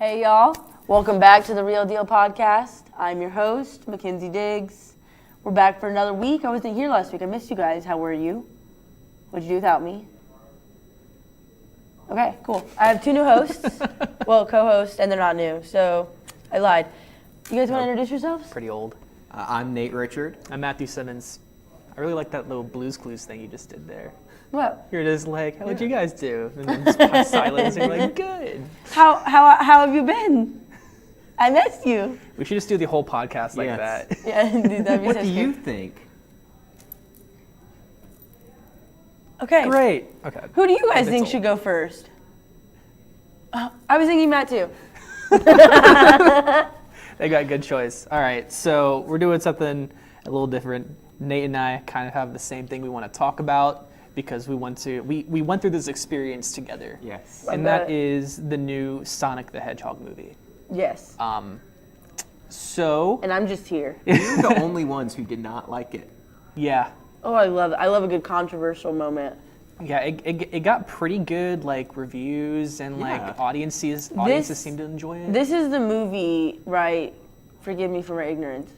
Hey y'all, welcome back to the Real Deal Podcast. I'm your host, MDiggs. We're back for another week. I wasn't here last week. I missed you guys. How were you? What'd you do without me? Okay, cool. I have two new hosts. Well, co-hosts, and they're not new, so I lied. You guys want to introduce yourselves? Pretty old. I'm Nate Richard. I'm Matthew Simmons. I really like that little Blues Clues thing you just did there. What? You're just like, how'd you guys do? And then just silence, and you're like, good. How have you been? I missed you. We should just do the whole podcast like that. Yeah, dude, that'd be What so do you scary. think? Okay. Great. Okay. Who do you guys It's think old. should go first? I was thinking Matt too. They got a good choice. All right, so we're doing something a little different. Nate and I kind of have the same thing we want to talk about because we went through this experience together. Yes. And Love that that. is the new Sonic the Hedgehog movie. Yes. So, And I'm just here. You're the only ones who did not like it. yeah. Oh, I love it. I love a good controversial moment. Yeah, it got pretty good like reviews and Yeah. like audiences seem to enjoy it. This is the movie, right? Forgive me for my ignorance.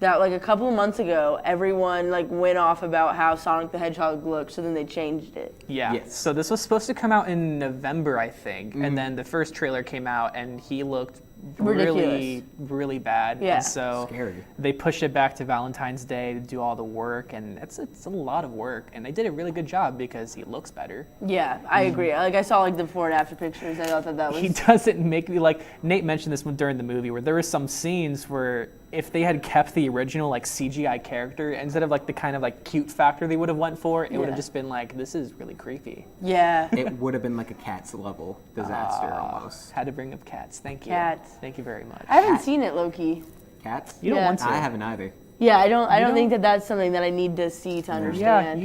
That like a couple of months ago, everyone like went off about how Sonic the Hedgehog looked, so then they changed it. Yeah. Yes. So this was supposed to come out in November, I think, and then the first trailer came out and he looked really, really bad. Yeah. And so Scary. they pushed it back to Valentine's Day to do all the work, and it's a lot of work, and they did a really good job because he looks better. Yeah, I agree. Like I saw like the before and after pictures. I thought that was. He doesn't make me like Nate mentioned this one during the movie where there were some scenes where if they had kept the original like CGI character instead of like the kind of like cute factor they would have went for, it would Yeah. have just been like this is really creepy. Yeah. It would have been like a Cats level disaster almost. Had to bring up cats. Thank you. Cats. Thank you very much. I haven't seen it, Loki. Cats? You don't Yeah. want to. I haven't either. Yeah, I don't don't? think that that's something that I need to see to Yeah, understand.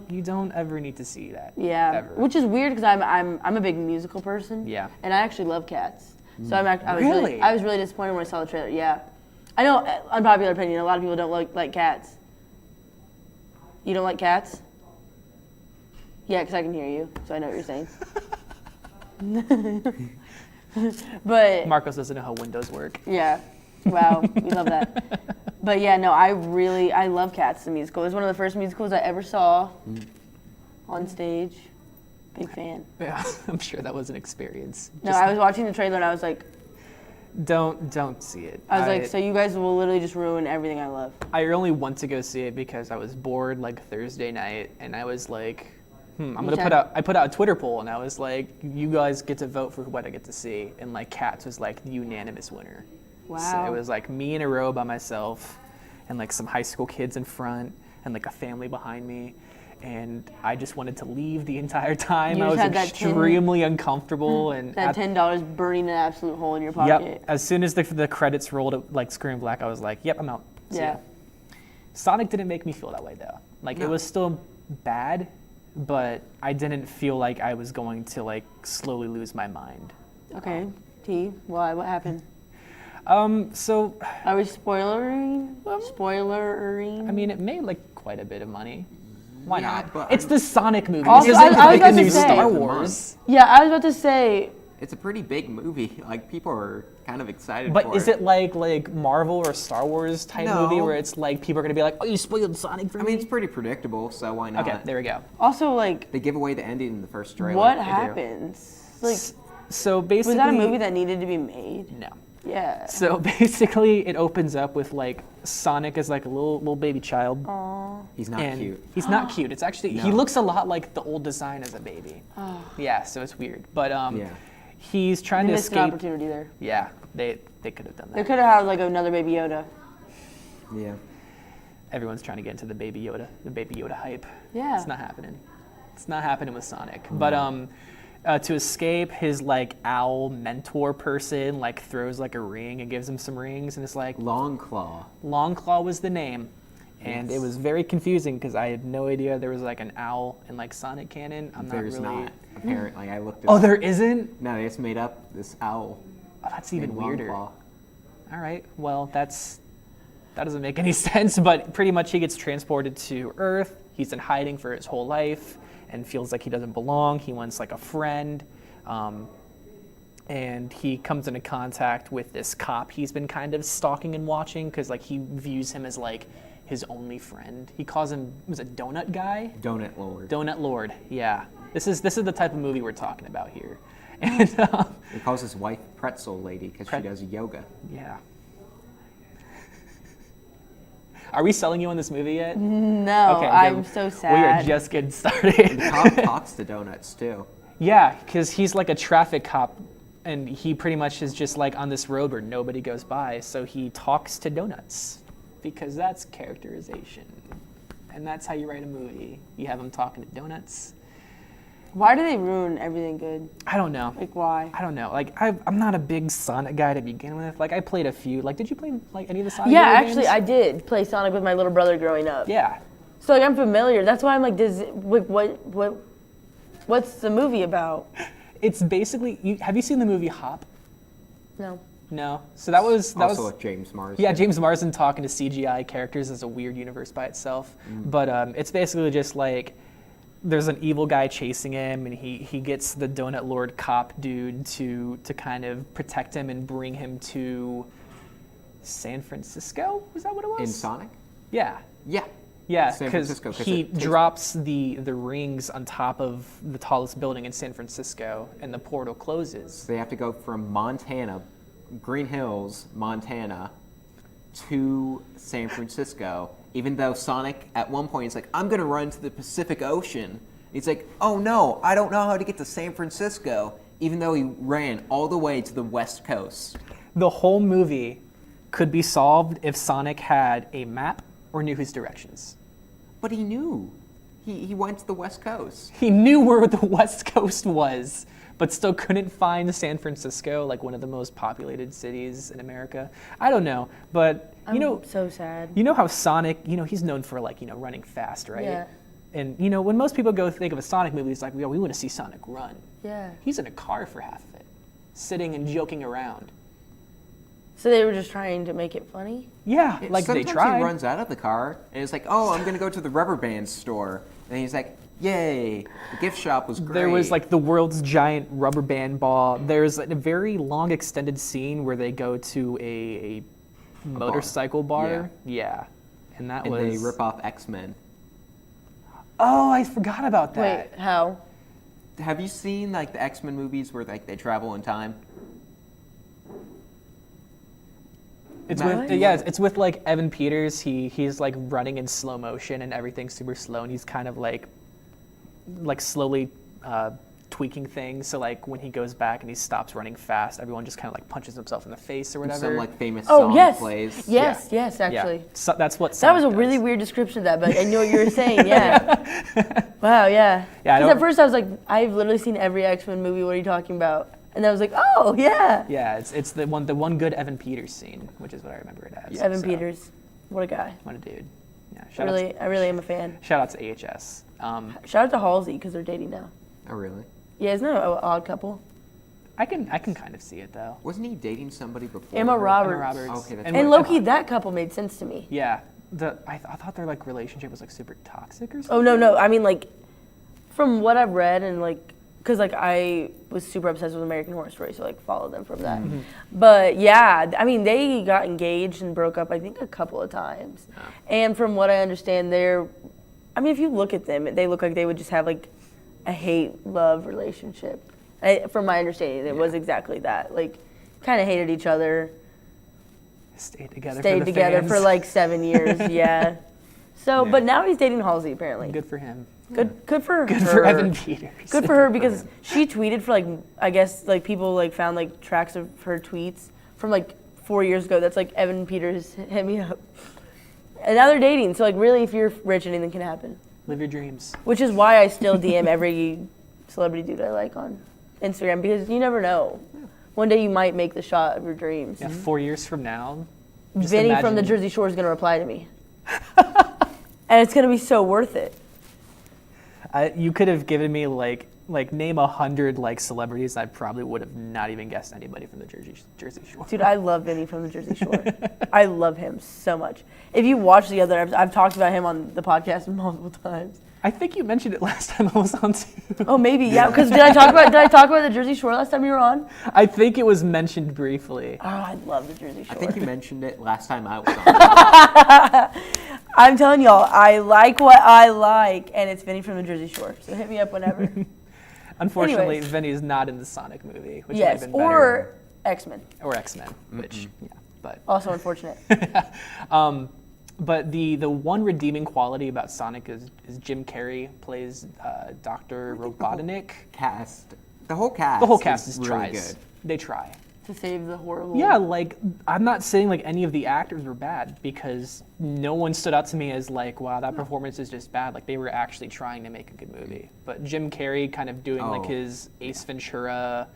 you don't ever need to see that. Yeah, Ever. which is weird because I'm a big musical person. Yeah. and I actually love Cats. So I was Really? I was really disappointed when I saw the trailer. Yeah, I know, unpopular opinion. A lot of people don't like cats. You don't like cats? Yeah, because I can hear you, so I know what you're saying. But Marcos doesn't know how windows work. yeah, wow, we love that. But yeah, no, I love Cats the musical. It was one of the first musicals I ever saw on stage. Big fan. Yeah, I'm sure that was an experience. No, Just I was watching the trailer and I was like, don't see it. so you guys will literally just ruin everything I love. I only want to go see it because I was bored like Thursday night, and I was like, I'm gonna put out a Twitter poll, and I was like, you guys get to vote for what I get to see, and like Cats was like the unanimous winner. Wow. So it was like me in a row by myself, and like some high school kids in front, and like a family behind me, and I just wanted to leave the entire time. You I just was had that extremely uncomfortable, and That $10 burning an absolute hole in your pocket. yep. As soon as the credits rolled, it, like screen black, I was like, yep, I'm out. See Yeah. ya. Sonic didn't make me feel that way though. Like it No. was still bad, but I didn't feel like I was going to like slowly lose my mind. Okay, T, why? What happened? So Are we spoilering? Spoilering? I mean, it made like quite a bit of money. Why Yeah, not? but It's the Sonic movie. Also, This isn't I was like about the to new say- Star Of the Wars. yeah, I was about to say, It's a pretty big movie. Like people are kind of excited But for is it like Marvel or Star Wars type No. movie where it's like people are gonna be like, oh, you spoiled Sonic for I me? mean, it's pretty predictable, so why not? Okay, there we go. also like, They give away the ending in the first trailer. what They do. happens? Like, So basically, was that a movie that needed to be made? No. Yeah. So basically, it opens up with like Sonic as like a little baby child. Aww. He's not And cute. he's not cute. It's actually he No. looks a lot like the old design as a baby. Oh. Yeah, so it's weird. But Yeah. he's trying They to missed an escape. opportunity there. Yeah, they could have done They that. could have had like another Baby Yoda. Yeah. Everyone's trying to get into the Baby Yoda hype. Yeah. It's not happening. It's not happening with Sonic. But to escape, his like owl mentor person like throws like a ring and gives him some rings, and it's like Long Claw. Longclaw was the name, and it Yes. was very confusing because I had no idea there was like an owl in like Sonic canon. I'm There's not really. not. Apparently, I looked. It Oh, up. there isn't. No, they just made up this owl. Oh, that's even named weirder. Longclaw. All right, well that doesn't make any sense. But pretty much he gets transported to Earth. He's in hiding for his whole life and feels like he doesn't belong. He wants like a friend. and he comes into contact with this cop he's been kind of stalking and watching because like he views him as like his only friend. He calls him, was it Donut Guy? Donut Lord. Donut Lord, yeah. This is the type of movie we're talking about here. And He calls his wife Pretzel Lady because she does yoga. yeah. Are we selling you on this movie yet? No, Okay, I'm good. so We sad. are just getting The started. cop talks to donuts too. Yeah, because he's like a traffic cop, and he pretty much is just like on this road where nobody goes by, so he talks to donuts, because that's characterization. And that's how you write a movie. You have him talking to donuts. Why do they ruin everything good? I don't know. Like, why? I don't know. Like, I'm not a big Sonic guy to begin with. Like, I played a few. Like, did you play like any of the Sonic Yeah, video actually, games? I did play Sonic with my little brother growing up. Yeah. So, like, I'm familiar. That's why I'm like, what's the movie about? It's basically, have you seen the movie Hop? No. No. So that was Also with James Marsden. Yeah, James Marsden talking to CGI characters is a weird universe by itself. But it's basically just like there's an evil guy chasing him, and he gets the Donut Lord cop dude to kind of protect him and bring him to San Francisco. Was that what it was? In Sonic? Yeah. Yeah. Yeah, San because Francisco, 'cause he it takes- drops the rings on top of the tallest building in San Francisco, and the portal closes. So they have to go from Montana, Green Hills, Montana, to San Francisco. Even though Sonic, at one point, is like, I'm going to run to the Pacific Ocean. He's like, oh no, I don't know how to get to San Francisco. Even though he ran all the way to the West Coast. The whole movie could be solved if Sonic had a map or knew his directions. But he knew. He went to the West Coast. He knew where the West Coast was, but still couldn't find San Francisco, like one of the most populated cities in America. I don't know, but I'm so sad. you know how Sonic, he's known for like, running fast, right? Yeah. And when most people go think of a Sonic movie, it's like, we want to see Sonic run. Yeah. He's in a car for half of it, sitting and joking around. So they were just trying to make it funny? Yeah, like they Sometimes tried. he runs out of the car, and it's like, oh, I'm going to go to the rubber band store. And he's like, yay, the gift shop was great. There was like the world's giant rubber band ball. There's a very long extended scene where they go to a motorcycle bar. Yeah. And that and was... they rip off X-Men. Oh, I forgot about that. Wait, how? Have you seen like the X-Men movies where like they travel in time? It's What? with it's with like Evan Peters. He's like running in slow motion and everything's super slow, and he's kind of like slowly tweaking things. So like when he goes back and he stops running fast, everyone just kind of like punches himself in the face or whatever. Some like famous Oh, song yes. plays. Yes, Yeah. yes, actually. Yeah. So that's what That was a Sonic really does. weird description of that, but I know what you were saying, yeah. Wow, yeah. Yeah, I Because don't- at first I was like, I've literally seen every X-Men movie, what are you talking about? And I was like, oh, yeah. Yeah, it's the one good Evan Peters scene, which is what I remember it as. Evan So, Peters, what a guy. What a dude. Yeah. I really am a fan. Shout out to AHS. Shout out to Halsey, because they're dating now. Oh really? Yeah, isn't that an odd couple? I can kind of see it though. Wasn't he dating somebody before? Emma her? Roberts. Emma Roberts. Okay, that's And And right. low-key, that couple made sense to me. Yeah. I thought their like relationship was like super toxic or something. Oh, no, I mean, like, from what I've read and, like, because, like, I was super obsessed with American Horror Story, so, like, followed them from that. But, yeah, I mean, they got engaged and broke up, I think, a couple of times. And from what I understand, I mean, if you look at them, they look like they would just have, like, a hate-love relationship. From my understanding, it was exactly that. Like, kind of hated each other. Stayed together. Stayed for the together fans. for, like, 7 years, yeah. So, Yeah. but now he's dating Halsey, apparently. Good for him. Good for her. Good for Evan Peters. Good for her because she tweeted for like, I guess like people like found like tracks of her tweets from like 4 years ago. That's like Evan Peters hit me up. And now they're dating. So like really if you're rich, anything can happen. Live your dreams. Which is why I still DM every celebrity dude I like on Instagram because you never know. One day you might make the shot of your dreams. Yeah, 4 years from now. just Vinny from the imagine- Jersey Shore is going to reply to me. And it's going to be so worth it. You could have given me like like name 100 like celebrities, I probably would have not even guessed anybody from the Jersey Shore. Dude, I love Vinny from the Jersey Shore. I love him so much. If you watch the other episodes, I've talked about him on the podcast multiple times. I think you mentioned it last time I was on too. Oh, maybe, yeah. Because did I talk about the Jersey Shore last time you were on? I think it was mentioned briefly. Oh, I love the Jersey Shore. I think you mentioned it last time I was on. I'm telling y'all, I like what I like, and it's Vinny from the Jersey Shore. So hit me up whenever. Unfortunately, Anyways. Vinny's not in the Sonic movie, which Yes, would have been or better. X-Men. Or X-Men, which, yeah, but. Also unfortunate. But the one redeeming quality about Sonic is Jim Carrey plays Dr. Robotnik. The whole cast. The whole cast is really tries. good. They try. To save the horrible. Yeah, like I'm not saying like any of the actors were bad because no one stood out to me as like, wow, that performance is just bad. Like they were actually trying to make a good movie. But Jim Carrey kind of doing like his Ace Ventura,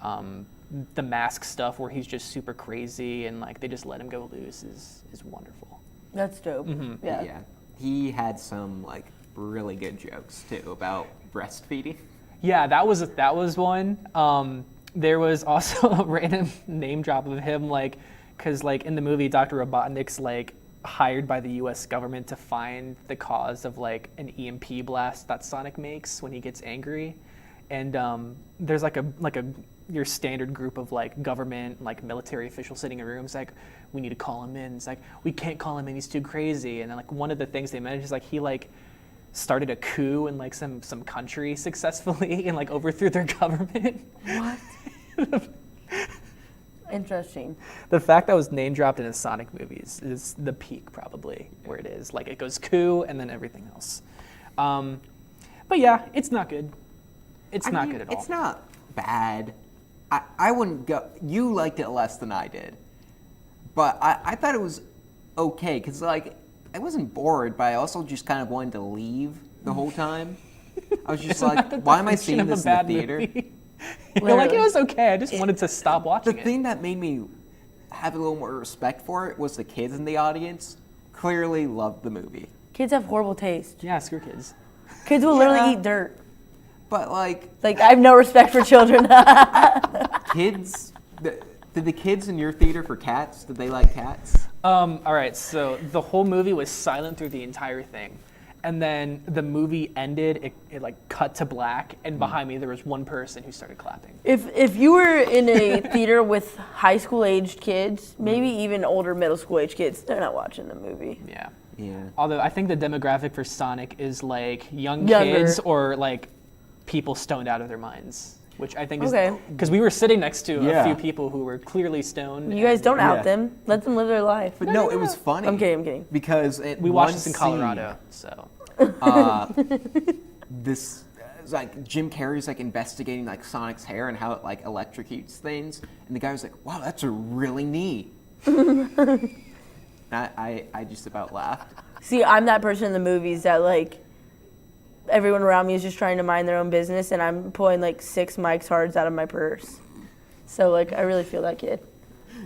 the Mask stuff where he's just super crazy and like they just let him go loose is wonderful. That's dope. Mm-hmm. Yeah. He had some like really good jokes too about breastfeeding. Yeah, that was one. There was also a random name drop of him, like, because like in the movie, Dr. Robotnik's like hired by the U.S. government to find the cause of like an EMP blast that Sonic makes when he gets angry, and there's like your standard group of like government, like military officials sitting in rooms, like we need to call him in. It's like we can't call him in, he's too crazy. And then like one of the things they mentioned is like he like started a coup in like some country successfully and like overthrew their government. What? Interesting. The fact that was name dropped in a Sonic movie is the peak probably where it is. Like it goes coup and then everything else. But yeah, it's not good. It's not good at all. It's not bad. I wouldn't go. You liked it less than I did, but I thought it was okay because like I wasn't bored, but I also just kind of wanted to leave the whole time. I was just like, why am I seeing this in the theater? Like it was okay. I just wanted to stop watching The it. thing that made me have a little more respect for it was the kids in the audience clearly loved the movie. Kids have horrible taste. Yeah, screw kids. Kids will literally eat dirt. But like I have no respect for children. kids, did the kids in your theater for cats? Did they like cats? All right, so the whole movie was silent through the entire thing. And then the movie ended, it like cut to black, and behind me there was one person who started clapping. If you were in a theater with high school aged kids, maybe even older middle school aged kids, they're not watching the movie. Yeah. Yeah. Although I think the demographic for Sonic is like young Younger. kids or like people stoned out of their minds, which I think is Okay. because we were sitting next to a Yeah. few people who were clearly stoned. You guys don't out Yeah. them. Let them live their life. But no, it was funny. I'm kidding. Because We watched this in Colorado, so. This like Jim Carrey's like investigating like Sonic's hair and how it like electrocutes things, and the guy was like, "Wow, that's a really neat." I just about laughed. See, I'm that person in the movies that like everyone around me is just trying to mind their own business, and I'm pulling like 6 Mike's Hards out of my purse. So like I really feel that kid.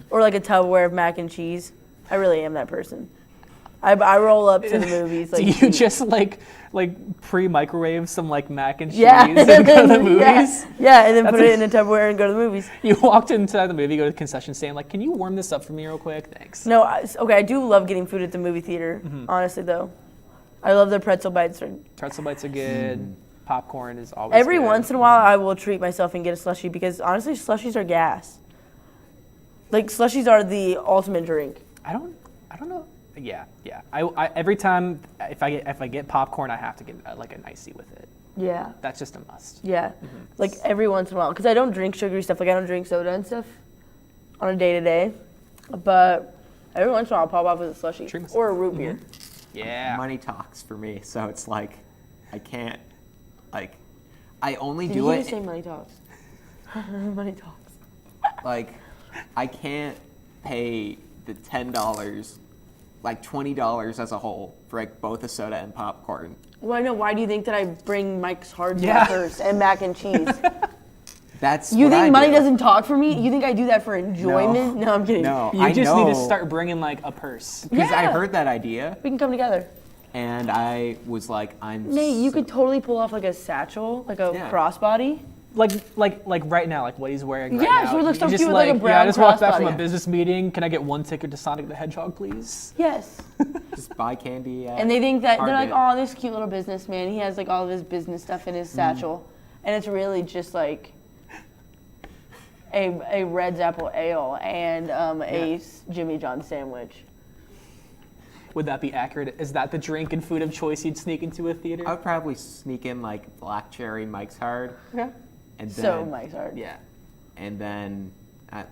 Or like a Tupperware of mac and cheese. I really am that person. I roll up to the movies. Like, Do you just like pre-microwave some like mac and cheese yeah, and go to the movies? Yeah, and then put it in a Tupperware and go to the movies. You walked inside the movie, go to the concession stand, like, can you warm this up for me real quick? Thanks. No, okay, I do love getting food at the movie theater. Honestly, though, I love the pretzel bites. Pretzel bites are good. Popcorn is always Every good. once in a while, I will treat myself and get a slushie because honestly, slushies are gas. Like slushies are the ultimate drink. I don't know. Yeah. I every time if I get popcorn, I have to get like an icy with it. Yeah. That's just a must. Yeah. Like every once in a while, because I don't drink sugary stuff. Like I don't drink soda and stuff on a day to day, but every once in a while, I'll pop off with a slushie Treat myself. or a root beer. Yeah. Money talks for me, so it's like I can't like I only Did do you it just say money talks? Money talks. like I can't pay the $10, like $20 as a whole for like both a soda and popcorn. Well, I know. Why do you think that I bring Mike's Hard Yeah. first and mac and cheese? That's You what think I money do. doesn't talk for me? You think I do that for enjoyment? No, I'm kidding. No, You I just know, need to start bringing like a purse. because I Yeah. heard that idea. We can come together. And I was like, Nate, you could totally pull off like a satchel, like a crossbody. Like right now, like what he's wearing right Yeah, now. so it looks so You're cute just with like a brown I just walked back from crossbody. a business meeting. Can I get one ticket to Sonic the Hedgehog, please? Yes. just buy candy. And they think that they're like, Target. oh, this cute little businessman. He has like all of his business stuff in his satchel, and it's really just like a Red's Apple Ale and a Jimmy John sandwich. Would that be accurate? Is that the drink and food of choice you'd sneak into a theater? I would probably sneak in like black cherry Mike's Hard. Okay. And then, So Mike's Hard. Yeah. And then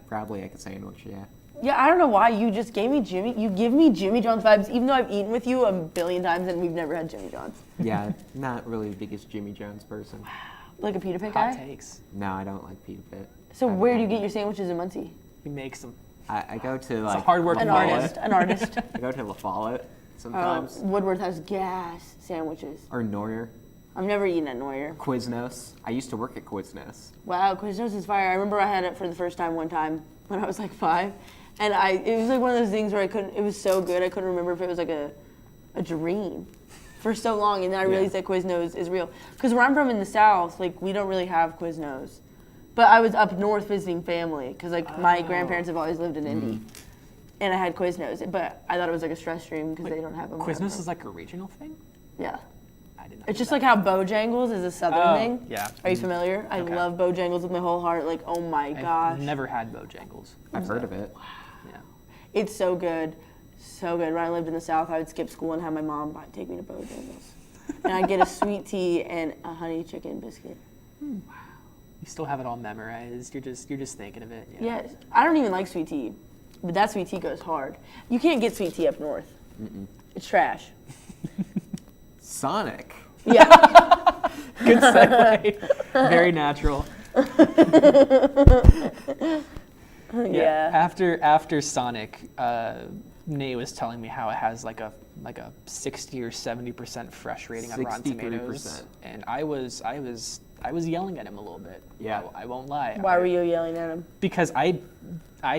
probably like a sandwich, yeah. Yeah, I don't know why you just gave me You give me Jimmy John's vibes, even though I've eaten with you a billion times and we've never had Jimmy John's. Yeah, not really the biggest Jimmy John's person. Like a pita pit Hot guy. takes. No, I don't like pita pit. So where do you get your sandwiches in Muncie? He makes them. I go to like hard work An La Follette. artist. An artist. I go to La Follette sometimes. Woodworth has gas sandwiches. Or Neuer. I've never eaten at Neuer. Quiznos. I used to work at Quiznos. Wow, Quiznos is fire. I remember I had it for the first time one time when I was like 5. And it was like one of those things where it was so good I couldn't remember if it was like a dream for so long. And then I realized that Quiznos is real. Because where I'm from in the South, like we don't really have Quiznos. But I was up north visiting family because like my grandparents have always lived in Indy. And I had Quiznos, but I thought it was like a stress dream because they don't have them. Quiznos is like a regional thing? Yeah. I did not It's know just that. like how Bojangles is a southern thing. Yeah. Are you familiar? I Okay. love Bojangles with my whole heart. Like, oh my gosh. I've never had Bojangles. I've heard of it. Yeah. It's so good. So good. When I lived in the South, I would skip school and have my mom take me to Bojangles. And I'd get a sweet tea and a honey chicken biscuit. You still have it all memorized. You're just thinking of it. Yeah. Yes. I don't even like sweet tea. But that sweet tea goes hard. You can't get sweet tea up north. It's trash. Sonic. Yeah. Good segue. Very natural. Yeah. After Sonic, Nate was telling me how it has like a 60 or 70% fresh rating on Rotten Tomatoes, 63%. and I was yelling at him a little bit. Yeah. I won't lie. Why were you yelling at him? Because I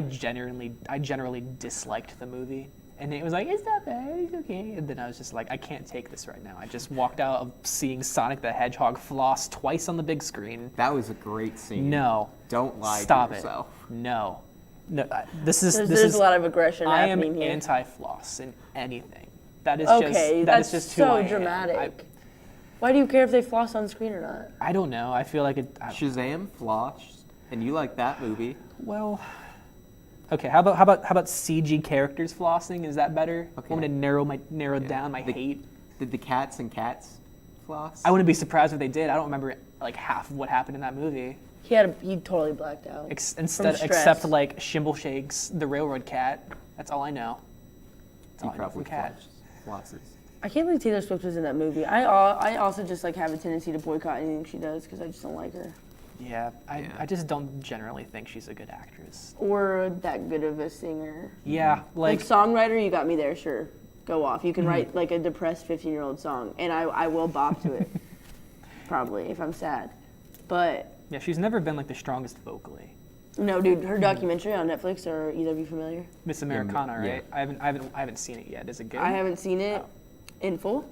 generally disliked the movie. And Nate was like, it's not bad, it's okay. And then I was just like, I can't take this right now. I just walked out of seeing Sonic the Hedgehog floss twice on the big screen. That was a great scene. No. Don't lie Stop to yourself. it. No. This is There's a lot of aggression I am happening here. anti-floss in anything. That is Okay, that's that's just who so I am. dramatic. Why do you care if they floss on screen or not? I don't know. I feel like it. Shazam, Floss, and you like that movie. Well, okay. How about CG characters flossing? Is that better? Okay. Want me to narrow down my hate? Did the cats and cats floss? I wouldn't be surprised if they did. I don't remember like half of what happened in that movie. He totally blacked out. Except like Shimble Shakes, the railroad cat. That's all I know. That's all He I know from probably cat. flosses. I can't believe Taylor Swift was in that movie. I also just like have a tendency to boycott anything she does because I just don't like her. Yeah, I just don't generally think she's a good actress. Or that good of a singer. Yeah, Like like songwriter, you got me there, sure. Go off. You can write like a depressed 15-year-old song, and I will bop to it. Probably, if I'm sad. But, yeah, she's never been like the strongest vocally. no, dude, her documentary on Netflix, are either of you familiar? Miss Americana, yeah. right? I haven't seen it yet. Is it good? I haven't seen it in full.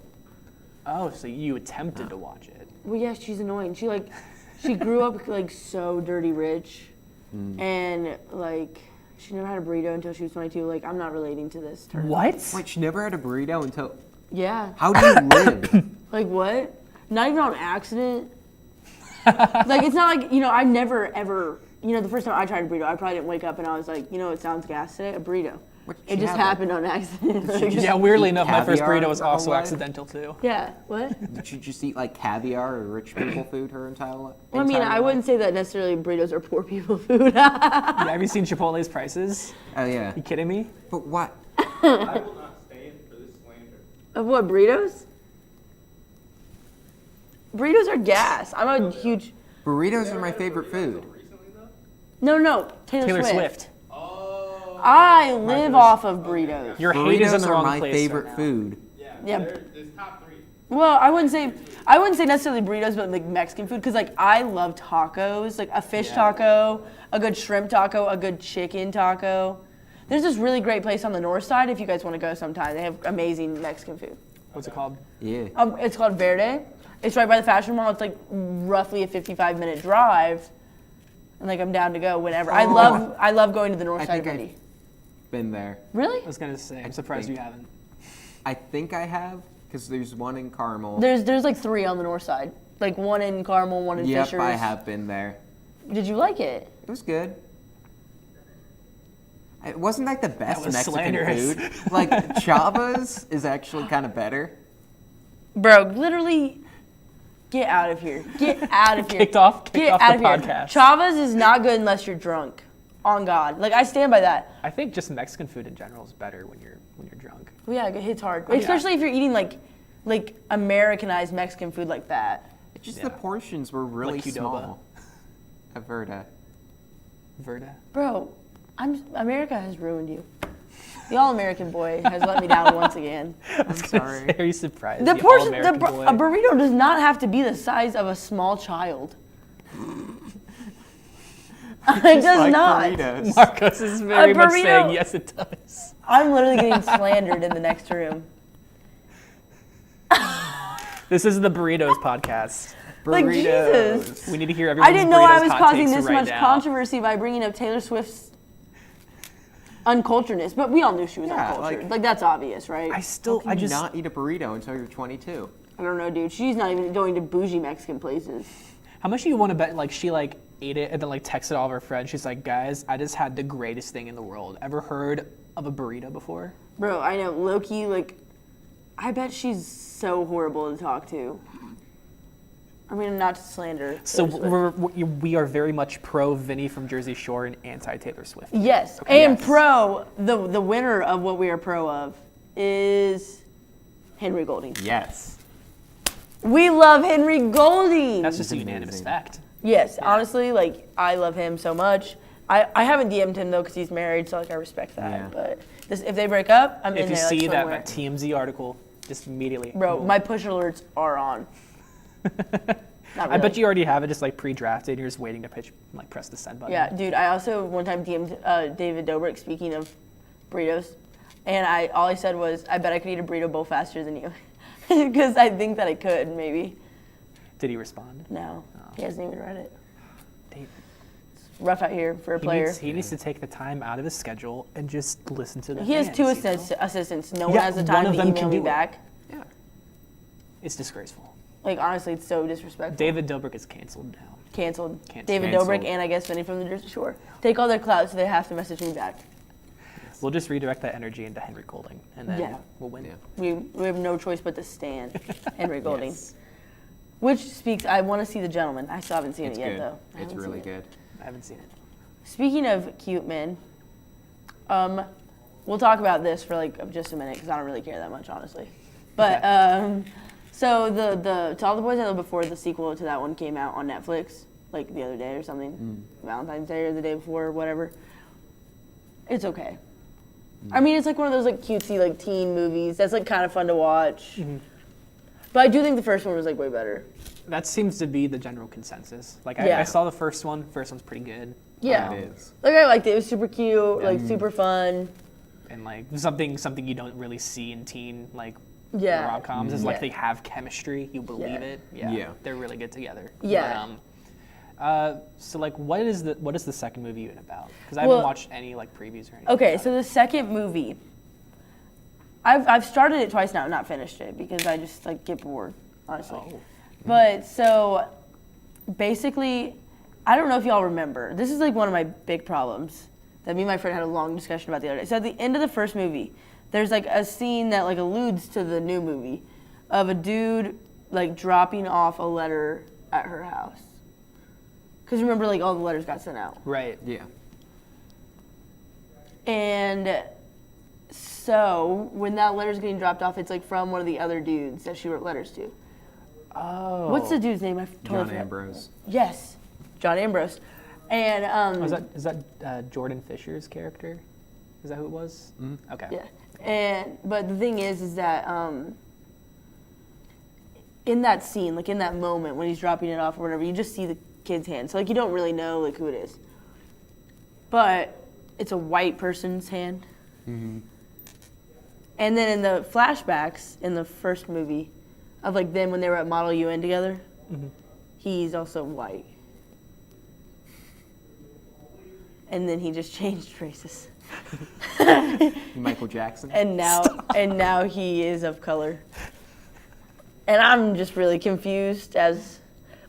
Oh, so you attempted to watch it. Well, yeah, she's annoying. She grew up like so dirty rich, and like she never had a burrito until she was 22. Like, I'm not relating to this. Term. What? Wait, she never had a burrito until. Yeah. How do you live? Like what? Not even on accident. Like it's not like I never ever. The first time I tried a burrito, I probably didn't wake up and I was like, it sounds gas today, a burrito. What, It she just had, like- happened on accident. Like, Yeah, weirdly enough, my first caviar burrito was her whole also life? accidental too. Yeah. What? Did she just eat like caviar or rich people food her entire life? Well, I mean, I wouldn't say that necessarily burritos are poor people food. Yeah, have you seen Chipotle's prices? Oh yeah. You kidding me? But what? I will not stand for this slander. Of what, burritos? Burritos are gas. I'm a huge. Burritos are my favorite food. Recently though? No, Taylor Swift. Oh. I live off of burritos. Your hate is in Burritos the are wrong my place favorite right now. food. Yeah. There's top 3. Well, I wouldn't say necessarily burritos, but like Mexican food, because like I love tacos, like a fish taco, a good shrimp taco, a good chicken taco. There's this really great place on the north side if you guys want to go sometime. They have amazing Mexican food. What's it called? Yeah. It's called Verde. It's right by the fashion mall. It's like roughly a 55-minute drive, and like I'm down to go whenever. I love going to the north I side of think Indy. I've been there. Really? I was gonna say, I'm surprised you haven't. I think I have, because there's one in Carmel. There's like 3 on the north side. Like one in Carmel, one in Yep, Fishers. I have been there. Did you like it? It was good. It wasn't like the best was Mexican slanderous. food. Like Chava's is actually kind of better. Bro, literally, get out of here. Get out of here. Kicked off Get the out of here. podcast. Chavez is not good unless you're drunk. On God. Like, I stand by that. I think just Mexican food in general is better when you're drunk. Well, yeah, it hits hard. yeah. Especially if you're eating, like Americanized Mexican food like that. It's just Yeah. the portions were really Like Qdoba. small. Averta. Verda. Bro, America has ruined you. The all-American boy has let me down once again. I'm sorry. Very surprised. The portion, all-American boy. a burrito does not have to be the size of a small child. It does Like not. burritos. Marcos is very much burrito- saying yes, it does. I'm literally getting slandered in the next room. This is the burritos podcast. Like, Burritos. Jesus. We need to hear everyone's I didn't know I burritos was hot causing takes this right much now. controversy by bringing up Taylor Swift's unculturedness, but we all knew she was Yeah, uncultured. like- That's obvious, right? I still, How I can you just, not eat a burrito until you're 22? I don't know, dude. She's not even going to bougie Mexican places. how much do you want to bet, like, she, like, ate it and then, like, texted all of her friends. She's like, guys, I just had the greatest thing in the world. Ever heard of a burrito before? Bro, I know. Low-key, like, I bet she's so horrible to talk to. I mean, not to slander. So Taylor Swift. we are very much pro Vinny from Jersey Shore and anti Taylor Swift. Yes, and Yes. pro, the winner of what we are pro of is Henry Golding. Yes. We love Henry Golding. That's just a Amazing. unanimous fact. Yes, honestly, like, I love him so much. I haven't DM'd him, though, because he's married, so, like, I respect that. Yeah. but if they break up, I'm in If you there. see like, that swimwear. TMZ article, just immediately. Bro, my push alerts are on. Not I really. bet you already have it just like pre-drafted. You're just waiting to pitch, like press the send button. Yeah, dude, I also one time DM'd David Dobrik, speaking of burritos, and all I said was, I bet I could eat a burrito bowl faster than you. Because I think that I could, maybe. Did he respond? No, he hasn't even read it. David. Rough out here for a player. He needs to take the time out of his schedule and just listen to the He has fans, two you know? assistants. No one Yeah, has the one time of to them email can me do it. back. Yeah. It's disgraceful. Like, honestly, it's so disrespectful. David Dobrik is canceled now. Canceled. Canceled. David Canceled. Dobrik and I guess Vinny from the Jersey Shore. Take all their clout, so they have to message me back. We'll just redirect that energy into Henry Golding, and then Yeah. we'll win. Yeah. We have no choice but to stand Henry Golding. Yes. Which speaks, I want to see The Gentleman. I still haven't seen It's it yet, good. though. I It's haven't really seen it. good. I haven't seen it. Speaking of cute men, we'll talk about this for like just a minute because I don't really care that much, honestly. But so the To All the Boys I Loved Before, the sequel to that one came out on Netflix like the other day or something, Valentine's Day or the day before, or whatever. It's okay. I mean, it's like one of those like cutesy like teen movies that's like kind of fun to watch. But I do think the first one was like way better. That seems to be the general consensus. Like Yeah. I saw the first one. First one's pretty good. Yeah, It is. like I liked it. It was super cute, like super fun. And like something you don't really see in teen like Yeah. rom-coms is like Yeah. they have chemistry. You believe Yeah. it. Yeah. They're really good together. Yeah. But, so like, what is the second movie even about? Because I Well- haven't watched any like previews or anything. Okay, about so the second movie, I've started it twice now, not finished it because I just like get bored, honestly. Oh. But so basically, I don't know if y'all remember. This is like one of my big problems that me and my friend had a long discussion about the other day. So at the end of the first movie, there's like a scene that like alludes to the new movie of a dude like dropping off a letter at her house. Because remember, like all the letters got sent out. Right. Yeah. And so when that letter's getting dropped off, it's like from one of the other dudes that she wrote letters to. Oh. What's the dude's name? I totally John forgot. Ambrose. Yes, John Ambrose. And Oh, is that Jordan Fisher's character? Is that who it was? Mm-hmm. Okay. yeah. But the thing is that in that scene, like in that moment when he's dropping it off or whatever, you just see the kid's hand. So like you don't really know like who it is. But it's a white person's hand. And then in the flashbacks in the first movie of like them when they were at Model UN together, he's also white. And then he just changed races. Michael Jackson. And now he is of color. And I'm just really confused as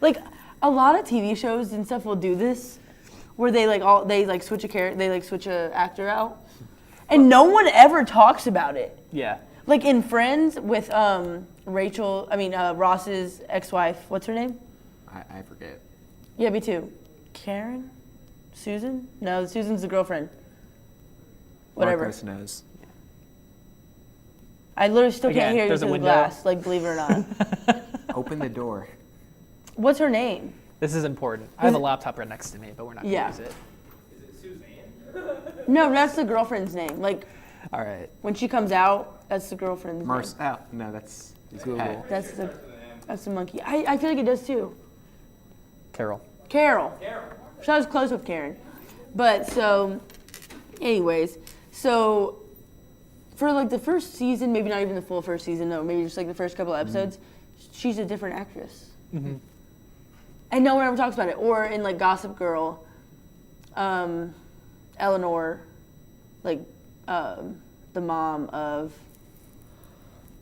like a lot of TV shows and stuff will do this where they switch a actor out. And no one ever talks about it. Yeah. Like in Friends with Ross's ex-wife, what's her name? I forget. Yeah, me too. Karen? Susan? No, Susan's the girlfriend. Whatever. Marcos knows. I literally still can't Again, hear you there's a through the window. glass, like believe it or not. Open the door. What's her name? This is important. I have a laptop right next to me, but we're not going to Yeah. use it. Is it Suzanne? No, that's the girlfriend's name. Like All right. when she comes out, that's the girlfriend's name. Oh, no, that's Google. Pat. That's the monkey. I feel like it does too. Carol. Carol. So I was close with Karen. But so, anyways, so for like the first season, maybe not even the full first season, no, maybe just like the first couple of episodes, she's a different actress. And no one ever talks about it. Or in like Gossip Girl, Eleanor, like the mom of,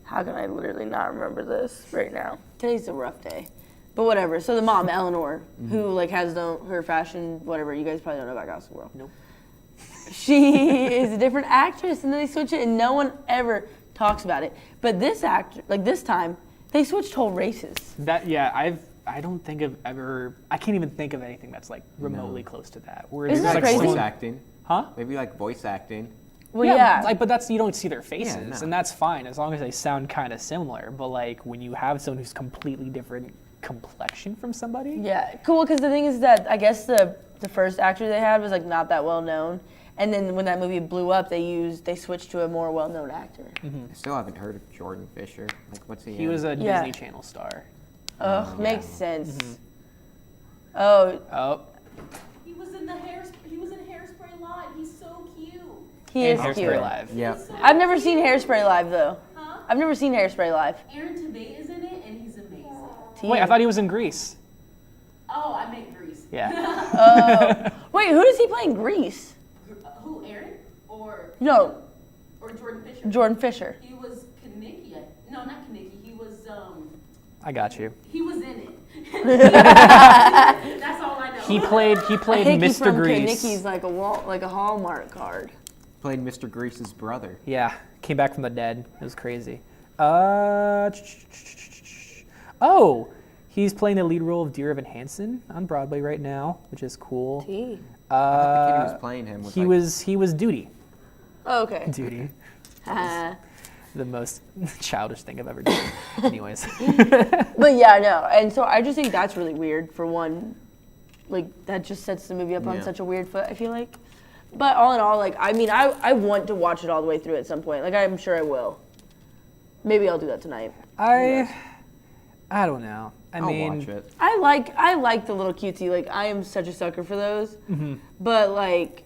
how can I literally not remember this right now? Today's a rough day. But whatever. So the mom, Eleanor, who like has her fashion, whatever. You guys probably don't know about Gossip Girl. Nope. She is a different actress, and then they switch it, and no one ever talks about it. But this actor, like this time, they switched whole races. I don't think of ever. I can't even think of anything that's like remotely close to that. Where Isn't it's that like crazy? Voice acting. Huh? Maybe like voice acting. Well, yeah. Like, but that's, you don't see their faces, no. and that's fine as long as they sound kind of similar. But like when you have someone who's completely different complexion from somebody. Yeah, cool. Because the thing is that I guess the first actor they had was like not that well known, and then when that movie blew up, they switched to a more well known actor. I still haven't heard of Jordan Fisher. Like, what's he? He in? was a Yeah. Disney Channel star. Makes sense. Oh, Oh, He was in Hairspray Live. He's so cute. he and is Hairspray cute. Live. Yeah. I've never seen Hairspray live though. Huh? I've never seen Hairspray live. Aaron Tveit is in it, and he's amazing. Wait, I thought he was in Grease. Oh, I meant Grease. Yeah. Wait, who does he play in Grease? Who, Aaron? Or No, Jordan Fisher? Jordan Fisher. He was Kaneki. No, not Kaneki. He was I got you. he was in it. That's all I know. He played Hickey Mr. from Grease. Kanicki's like a Hallmark card. Played Mr. Grease's brother. Yeah, came back from the dead. It was crazy. Oh, he's playing the lead role of Dear Evan Hansen on Broadway right now, which is cool. I thought the kid who was playing him was He was Duty. Oh, okay. Duty. Uh, The most childish thing I've ever done. Anyways. but yeah, no. And so I just think that's really weird for one. Like, that just sets the movie up on Yeah. such a weird foot, I feel like. But all in all, like, I mean, I want to watch it all the way through at some point. Like, I'm sure I will. Maybe I'll do that tonight. I don't know. I I'll mean, watch it. I like the little cutesy. Like, I am such a sucker for those. But, like,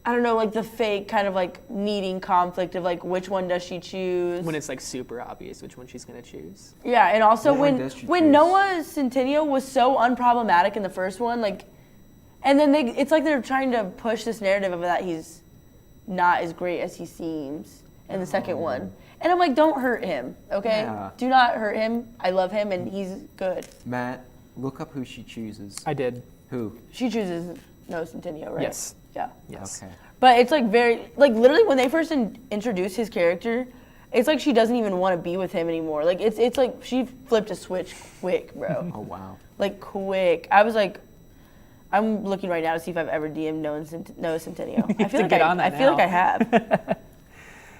I don't know, like the fake kind of like needing conflict of like which one does she choose? when it's like super obvious which one she's gonna choose. Yeah, and also What one when does she when choose? Noah Centineo was so unproblematic in the first one, like, and then it's like they're trying to push this narrative of that he's not as great as he seems in the second one. And I'm like, don't hurt him, okay? Yeah. Do not hurt him. I love him, and he's good. Matt, look up who she chooses. I did. Who? She chooses Noah Centineo, right? Yes. Yeah. Yes. Okay. But it's like very, like literally when they first introduced his character, it's like she doesn't even want to be with him anymore. Like it's like she flipped a switch quick, bro. Oh wow. Like quick. I was like, I'm looking right now to see if I've ever DM'd Noah Centineo. I feel to like get on that I feel like now. I have.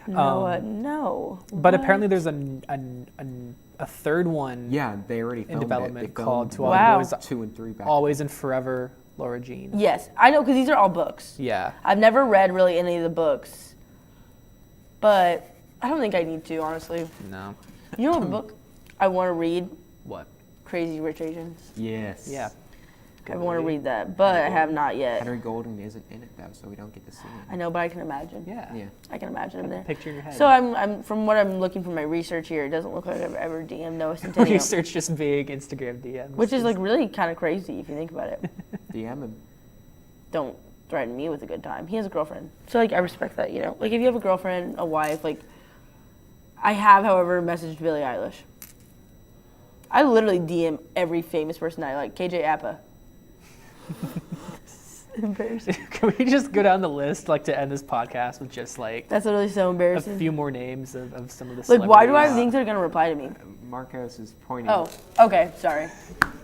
Noah, no. But What? apparently there's a third one Yeah, they already filmed development it. They called filmed To All Wow. the Boys 2 and 3 back. Always and Forever, Laura Jean. Yes, I know because these are all books. Yeah. I've never read really any of the books, but I don't think I need to, honestly. No. You know what book I want to read? What? Crazy Rich Asians. Yes. Yeah. Good I want to movie. read that, but I have not yet. Henry Golding isn't in it though, so we don't get to see him. I know, but I can imagine. Yeah. Yeah. I can imagine him there. Picture in your head. So I'm from what I'm looking from my research here, it doesn't look like I've ever DM'd Noah Centineo, Research just big Instagram DMs. which is like really kind of crazy if you think about it. DM him. Don't threaten me with a good time. He has a girlfriend, so like I respect that. You know, like if you have a girlfriend, a wife, like I have, however, messaged Billie Eilish. I literally DM every famous person I like. KJ Appa. Embarrassing. Can we just go down the list, like, to end this podcast with just like That's literally so a embarrassing. few more names of some of the Like, why do I celebrities? think they're gonna reply to me? Marcos is pointing. Oh, okay, sorry.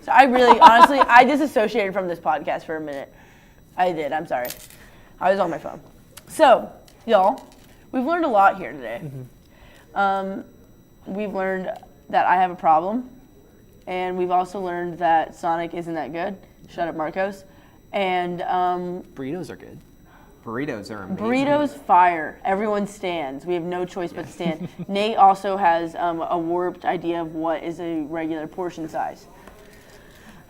So I really, honestly, I disassociated from this podcast for a minute. I did. I'm sorry. I was on my phone. So, y'all, we've learned a lot here today. We've learned that I have a problem, and we've also learned that Sonic isn't that good. Shut up, Marcos. And Burritos are good. Burritos are amazing. burritos fire. Everyone stands. We have no choice but to stand. Nate also has a warped idea of what is a regular portion size.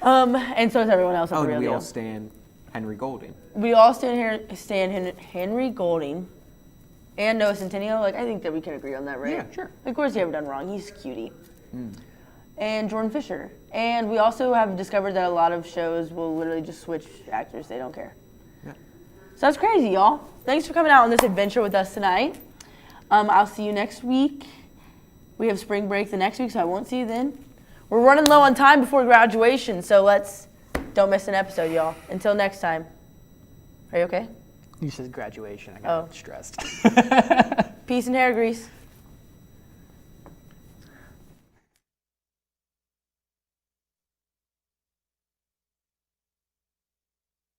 And so does everyone else. Oh, on the and we real all deal. stand Henry Golding. We all stand Henry Golding and Noah Centineo. Like, I think that we can agree on that, right? Yeah, sure. Of course, he ever done wrong. He's a cutie. And Jordan Fisher. And we also have discovered that a lot of shows will literally just switch actors. They don't care. Yeah. So that's crazy, y'all. Thanks for coming out on this adventure with us tonight. I'll see you next week. We have spring break the next week, so I won't see you then. We're running low on time before graduation, so don't miss an episode, y'all. Until next time. Are you okay? You said graduation. I got Oh. stressed. Peace and hair grease.